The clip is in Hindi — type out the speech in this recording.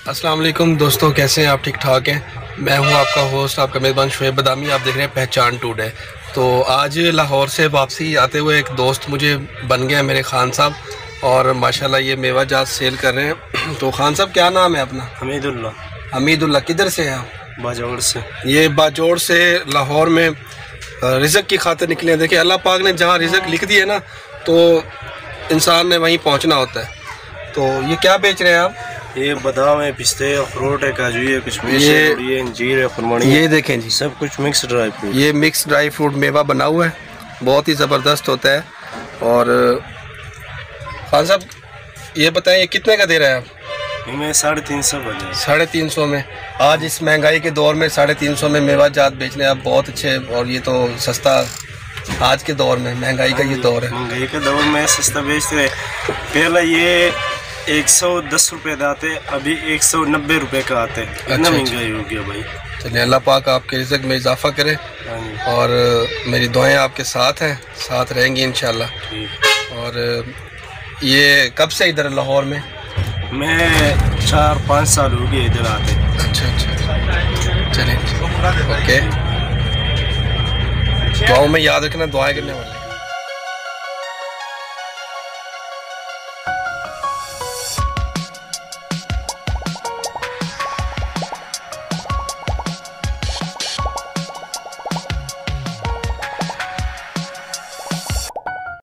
अस्सलाम वालेकुम दोस्तों, कैसे हैं आप? ठीक ठाक हैं। मैं हूं आपका होस्ट, आपका मेज़बान शुएब बदामी। आप देख रहे हैं पहचान टुडे। तो आज लाहौर से वापसी आते हुए एक दोस्त मुझे बन गया मेरे खान साहब, और माशाल्लाह ये मेवा जात सेल कर रहे हैं। तो खान साहब क्या नाम है अपना? हमीदुल्लाह। किधर से हैं आप? बाजोड़ से। ये बाजोड़ से लाहौर में रिज़्क की खातिर निकले हैं। देखिए अल्लाह पाक ने जहाँ रिज़्क लिख दी है ना, तो इंसान ने वहीं पहुँचना होता है। तो ये क्या बेच रहे हैं आप? ये बादाम है, पिस्ते है, अखरोट है, काजू है, किशमिश है, ये अंजीर है, खुरमानी। ये देखें जी, सब कुछ मिक्स ड्राई फ्रूट। ये मिक्स ड्राई फ्रूट मेवा बना हुआ है, बहुत ही ज़बरदस्त होता है। और खान साहब ये बताएं, ये कितने का दे रहे हैं आप? मैं 350 बजे। 350 में? आज इस महंगाई के दौर में 350 में मेवा जात बेचने आप बहुत अच्छे। और ये तो सस्ता, आज के दौर में महंगाई का ये दौर है। महंगाई के दौर में सस्ता बेचते हैं। पहले ये 110 रुपये का आते, अभी 190 रुपये का आते। इतना महंगाई हो गया भाई। चलिए अल्लाह पाक आपके रिज़्क में इजाफा करे, और मेरी दुआएं आपके साथ हैं, साथ रहेंगी इंशाल्लाह। और ये कब से इधर लाहौर में? मैं 4-5 साल हो गए इधर आते। अच्छा, चलिए ओके। दुआओं में याद रखना, दुआएं करने वाले।